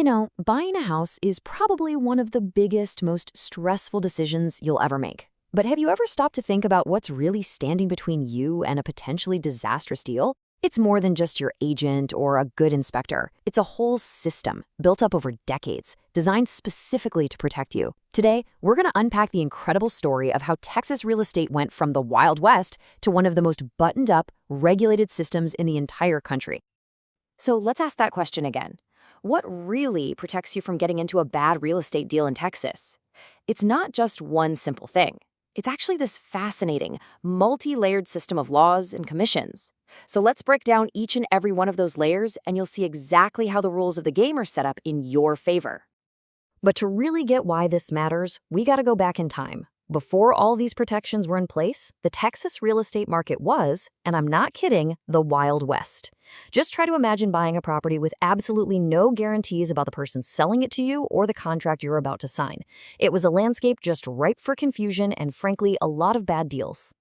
Buying a house is probably one of the biggest, most stressful decisions you'll ever make. But have you ever stopped to think about what's really standing between you and a potentially disastrous deal? It's more than just your agent or a good inspector. It's a whole system built up over decades, designed specifically to protect you. Today, we're going to unpack the incredible story of how Texas real estate went from the Wild West to one of the most buttoned-up, regulated systems in the entire country. So let's ask that question again. What really protects you from getting into a bad real estate deal in Texas? It's not just one simple thing. It's actually this fascinating, multi-layered system of laws and commissions. So let's break down each and every one of those layers, and you'll see exactly how the rules of the game are set up in your favor. But to really get why this matters, we got to go back in time. Before all these protections were in place, the Texas real estate market was, and I'm not kidding, the Wild West. Just try to imagine buying a property with absolutely no guarantees about the person selling it to you or the contract you're about to sign. It was a landscape just ripe for confusion and, frankly, a lot of bad deals.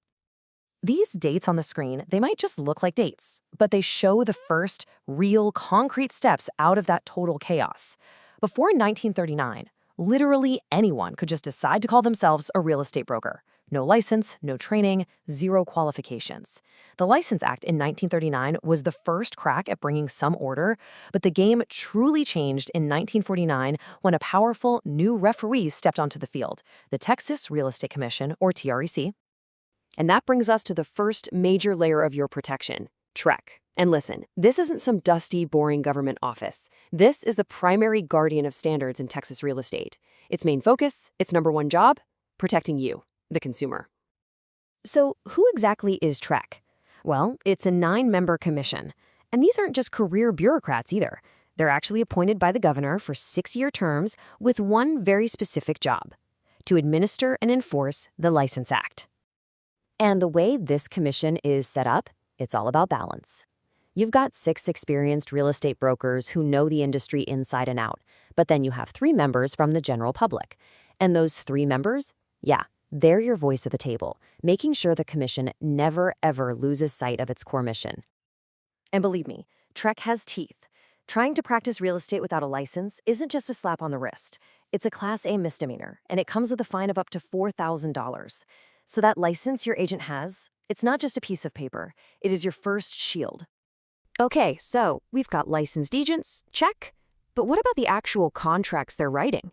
These dates on the screen, they might just look like dates, but they show the first real concrete steps out of that total chaos. Before 1939, literally anyone could just decide to call themselves a real estate broker. No license, no training, zero qualifications. The License Act in 1939 was the first crack at bringing some order, but the game truly changed in 1949 when a powerful new referee stepped onto the field, the Texas Real Estate Commission, or TREC. And that brings us to the first major layer of your protection, TREC. And listen, this isn't some dusty, boring government office. This is the primary guardian of standards in Texas real estate. Its main focus, its number one job, protecting you, the consumer. So who exactly is TREC? Well, it's a 9-member commission. And these aren't just career bureaucrats either. They're actually appointed by the governor for 6-year terms with one very specific job: to administer and enforce the License Act. And the way this commission is set up, it's all about balance. You've got 6 experienced real estate brokers who know the industry inside and out, but then you have 3 members from the general public. And those 3 members, they're your voice at the table, making sure the commission never, ever loses sight of its core mission. And believe me, TREC has teeth. Trying to practice real estate without a license isn't just a slap on the wrist. It's a Class A misdemeanor, and it comes with a fine of up to $4,000. So that license your agent has, it's not just a piece of paper. It is your first shield. Okay, so we've got licensed agents, check. But what about the actual contracts they're writing?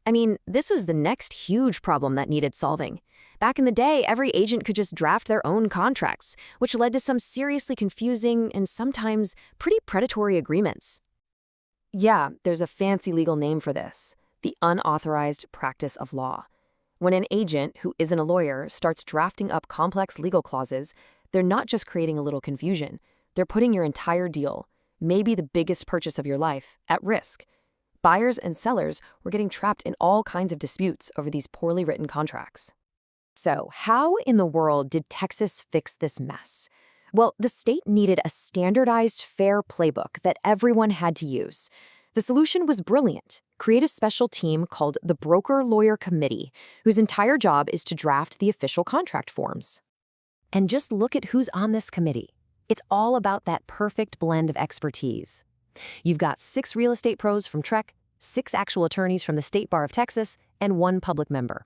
I mean, this was the next huge problem that needed solving. Back in the day, every agent could just draft their own contracts, which led to some seriously confusing and sometimes pretty predatory agreements. Yeah, there's a fancy legal name for this: the unauthorized practice of law. When an agent who isn't a lawyer starts drafting up complex legal clauses, they're not just creating a little confusion. They're putting your entire deal, maybe the biggest purchase of your life, at risk. Buyers and sellers were getting trapped in all kinds of disputes over these poorly written contracts. So, how in the world did Texas fix this mess? Well, the state needed a standardized, fair playbook that everyone had to use. The solution was brilliant. Create a special team called the Broker Lawyer Committee, whose entire job is to draft the official contract forms. And just look at who's on this committee. It's all about that perfect blend of expertise. You've got 6 real estate pros from TREC, 6 actual attorneys from the State Bar of Texas, and 1 public member.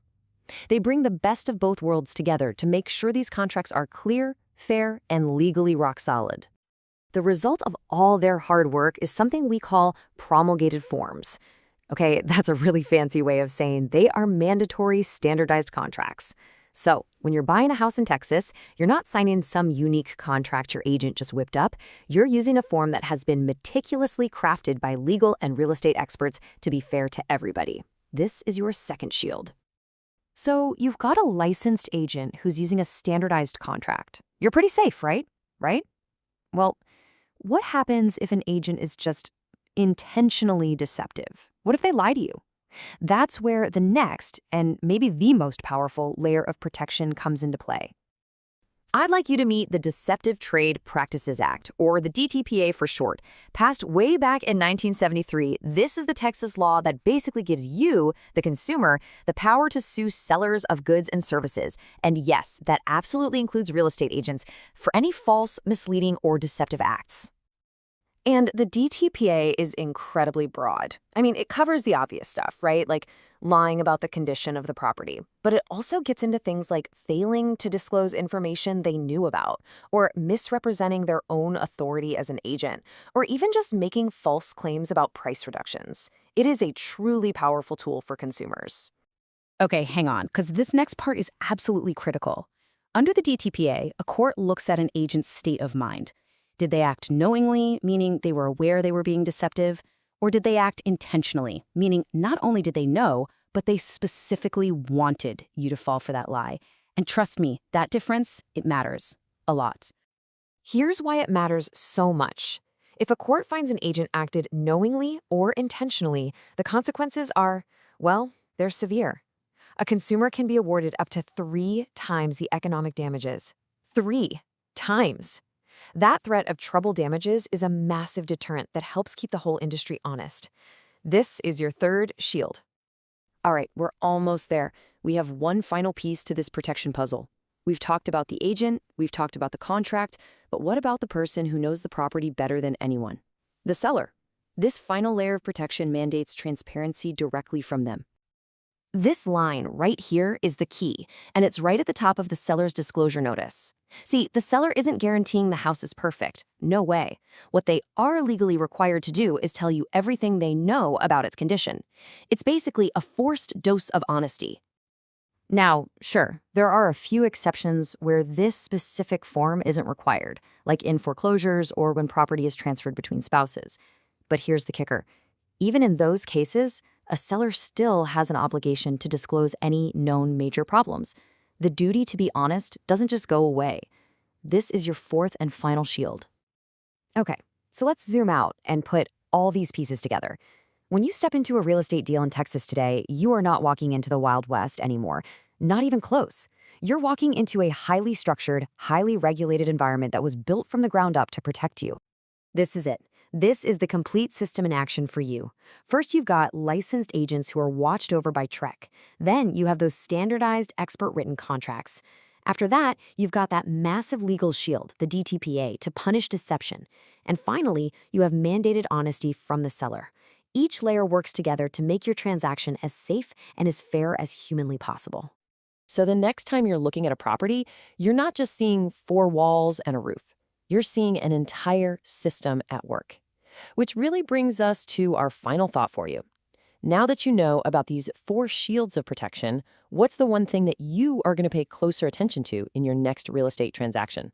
They bring the best of both worlds together to make sure these contracts are clear, fair, and legally rock solid. The result of all their hard work is something we call promulgated forms. Okay, that's a really fancy way of saying they are mandatory standardized contracts. So, when you're buying a house in Texas, you're not signing some unique contract your agent just whipped up. You're using a form that has been meticulously crafted by legal and real estate experts to be fair to everybody. This is your second shield. So, you've got a licensed agent who's using a standardized contract. You're pretty safe, right? Right? Well, what happens if an agent is just intentionally deceptive? What if they lie to you? That's where the next, and maybe the most powerful, layer of protection comes into play. I'd like you to meet the Deceptive Trade Practices Act, or the DTPA for short. Passed way back in 1973, this is the Texas law that basically gives you, the consumer, the power to sue sellers of goods and services. And yes, that absolutely includes real estate agents, for any false, misleading, or deceptive acts. And the DTPA is incredibly broad. I mean, it covers the obvious stuff, right? Like lying about the condition of the property. But it also gets into things like failing to disclose information they knew about, or misrepresenting their own authority as an agent, or even just making false claims about price reductions. It is a truly powerful tool for consumers. Okay, hang on, because this next part is absolutely critical. Under the DTPA, a court looks at an agent's state of mind. Did they act knowingly, meaning they were aware they were being deceptive? Or did they act intentionally, meaning not only did they know, but they specifically wanted you to fall for that lie? And trust me, that difference, it matters a lot. Here's why it matters so much. If a court finds an agent acted knowingly or intentionally, the consequences are, well, they're severe. A consumer can be awarded up to 3 times the economic damages. 3 times. That threat of treble damages is a massive deterrent that helps keep the whole industry honest. This is your third shield. All right, we're almost there. We have one final piece to this protection puzzle. We've talked about the agent, we've talked about the contract, but what about the person who knows the property better than anyone? The seller. This final layer of protection mandates transparency directly from them. This line right here is the key, and it's right at the top of the seller's disclosure notice. See, the seller isn't guaranteeing the house is perfect. No way. What they are legally required to do is tell you everything they know about its condition. It's basically a forced dose of honesty. Now, sure, there are a few exceptions where this specific form isn't required, like in foreclosures or when property is transferred between spouses. But here's the kicker. Even in those cases, a seller still has an obligation to disclose any known major problems. The duty to be honest doesn't just go away. This is your fourth and final shield. Okay, so let's zoom out and put all these pieces together. When you step into a real estate deal in Texas today, you are not walking into the Wild West anymore. Not even close. You're walking into a highly structured, highly regulated environment that was built from the ground up to protect you. This is it. This is the complete system in action for you. First, you've got licensed agents who are watched over by Trek. Then you have those standardized, expert-written contracts. After that, you've got that massive legal shield, the DTPA, to punish deception. And finally, you have mandated honesty from the seller. Each layer works together to make your transaction as safe and as fair as humanly possible. So the next time you're looking at a property, you're not just seeing 4 walls and a roof. You're seeing an entire system at work. Which really brings us to our final thought for you. Now that you know about these 4 shields of protection, what's the one thing that you are going to pay closer attention to in your next real estate transaction?